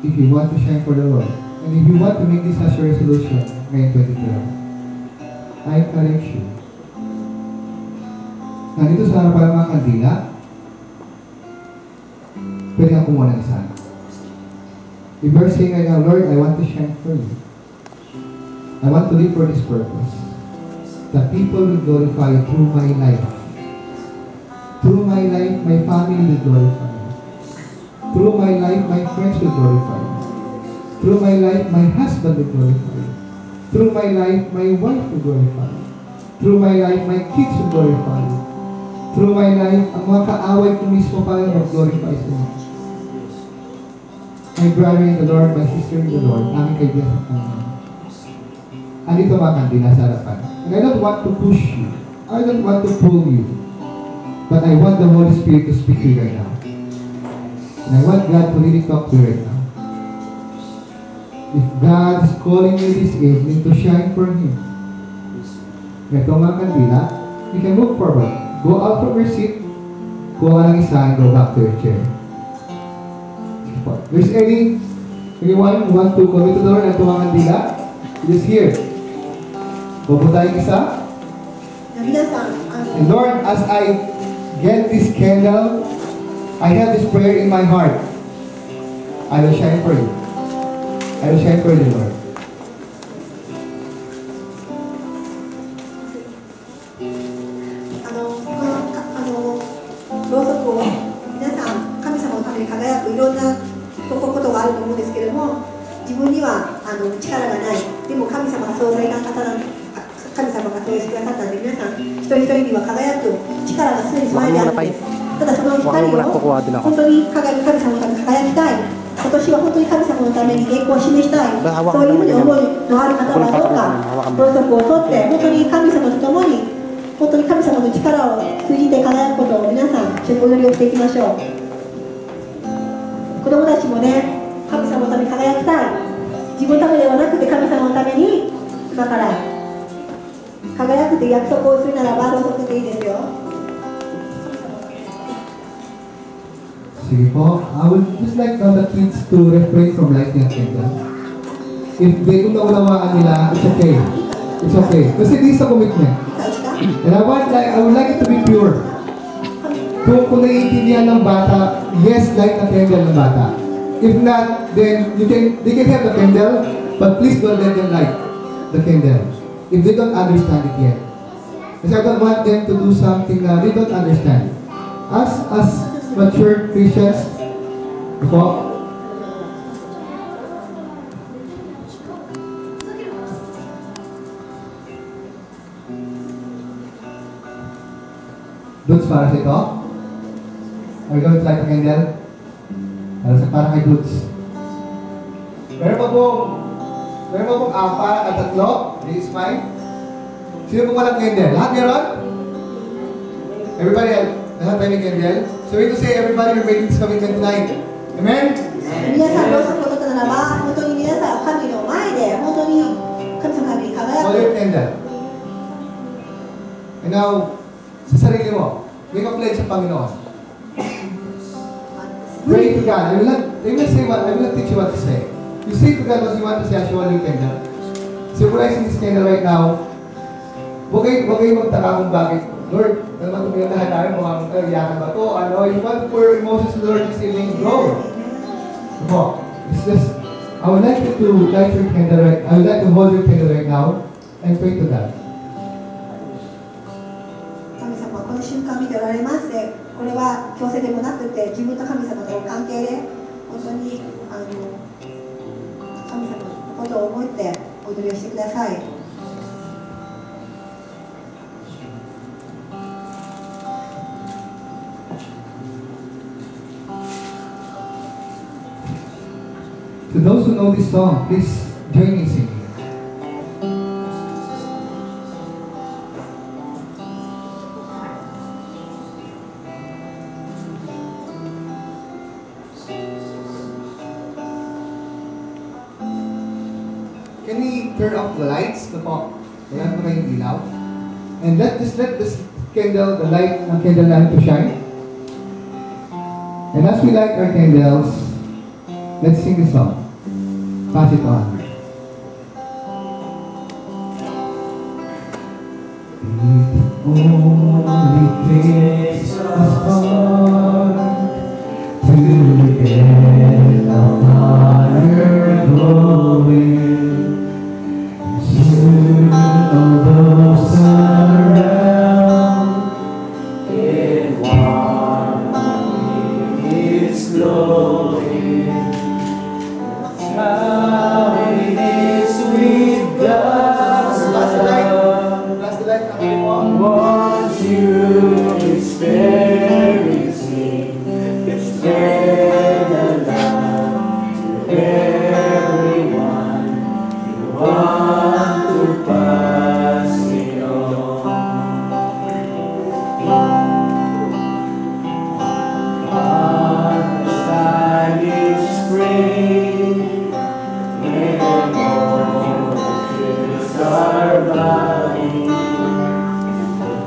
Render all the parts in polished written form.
if you want to shine for the Lord, and if you want to make this as your resolution ngayong 2012, I encourage you. Nandito sa harapan ng mga kandila, pwede kang kumuha ng isa. If you're saying right now, Lord, I want to shine for you. I want to live for this purpose. That people will glorify you through my life. Through my life, my family will glorify you. Through my life, my friends will glorify you. Through my life, my husband will glorify you. Through my life, my wife will glorify you. Through my life, my kids will glorify you. Through my life, ang mga kaaway ko mismo pa rin mag-glorify sa inyo. My brother in the Lord, my sister in the Lord, aming kaibigan sa Panginoon. Andito mga kandila sa harapan. And I don't want to push you. I don't want to pull you. But I want the Holy Spirit to speak to you right now. And I want God to really talk to you right now. If God is calling you this evening to shine for Him, ito mga kandila, you can move forward. Go out from your seat, kuha ng isa, and go back to your chair. If there's anyone who wants to commit to the Lord at mga kandila, it is here. Pupunta yung isa. And Lord, as I get this candle, I have this prayer in my heart. I will shine for you. I will shine for you, Lord. Sige po, I would just like the kids to refrain from lighting a candle. If they don't naunawaan nila, it's okay. It's okay. Kasi this is a commitment. And I would like it to be pure. Kung naiintindihan ng bata, yes, light the candle ng bata. If not, then they can have the candle, but please don't let them light the candle. If they don't understand it yet. Kasi I don't want them to do something na they don't understand. As mature Christians, po, Dudes, para sa ito? Are you going to light a candle? Para kay Dudes. Meron pa pong apat at tatlo. This is mine. Sino pong walang candle? Lahat meron? Everybody, lahat tayo may candle? So we to say everybody will make this commitment tonight. Amen? 皆さん、どうすることとならば、本当に皆さん、神の前で、本当に神様に輝 Hold く。 your candle. And now, sa sarili mo, make a pledge sa Panginoon. Pray to God. I will not teach you what to say. You say to God what you want to say as you hold your candle. Symbolizing this candle right now, huwag kayo magtaka kung bakit. Lord, naman tumingin lahat tayo, mukhang iyakan ba ito? You want to pour your emotions to the Lord this evening? Go! Come it's just, I would like you to light your candle right, I would like to hold your candle right now and pray to God. 神様、この瞬間見ておられますね。これは強制でもなくて、自分と神様との関係で、本当に神様のことを思って踊りをしてください。To those who know this song, please join me singing. Can we turn off the lights? Wala po kayong ilaw. And let this candle, the light ng candle natin to shine. And as we light our candles, Let's sing this song. Pass it on. It only takes a spark to get a fire going. Soon all those around it warmly is glowing. How it is with God's love. Last light, once you experiencing, it's spread alive to everyone. You want to pass it on. On the silent spring, when emotions are running,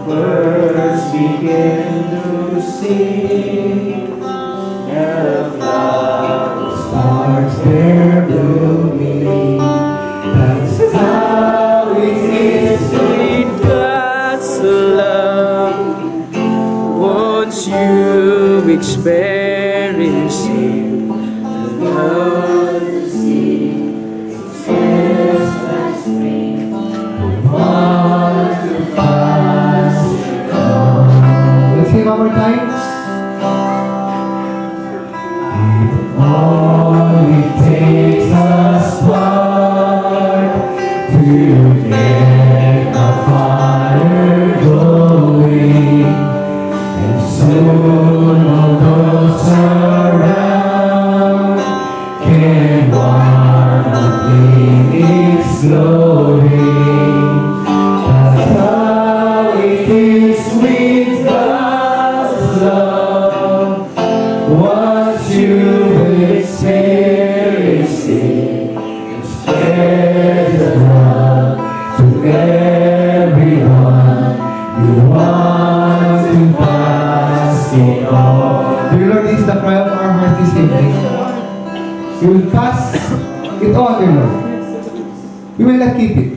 birds begin to sing, the flowers starts their blooming. That's how it is with God's love. Once you experience it, the love you see is just like spring. Want to pass it on. Let's sing one more time. It only takes a spark to get a fire going, and soon all those around can warmly it's glowing. That's how it is with God's love. Once you experience it, spread the love to everyone. You want to pass it on. Dear Lord, this is the cry of our heart this evening. You will pass it on, dear Lord. We will not keep it.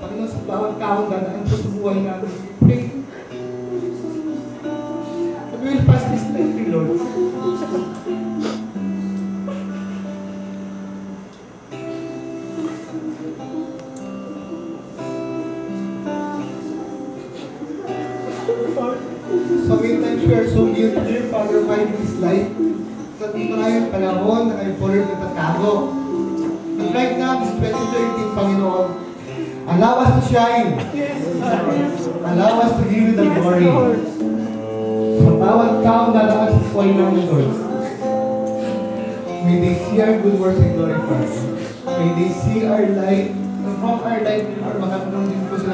Panginoon, sa bawat taong dadaan po sa buhay namin, pray. We will pass this night, dear Lord. So many times we are so guilty, dear Father, by this life. Sa maraming panahon na kayo po rin natatago. And right now, this 2013, Panginoon, allow us to shine. Allow us to give you the glory. Sa bawat taong dadaan sa buhay namin, Lord, may they see our good works and glorify. May they see our light, and from our light, Lord, magkaroon din po sila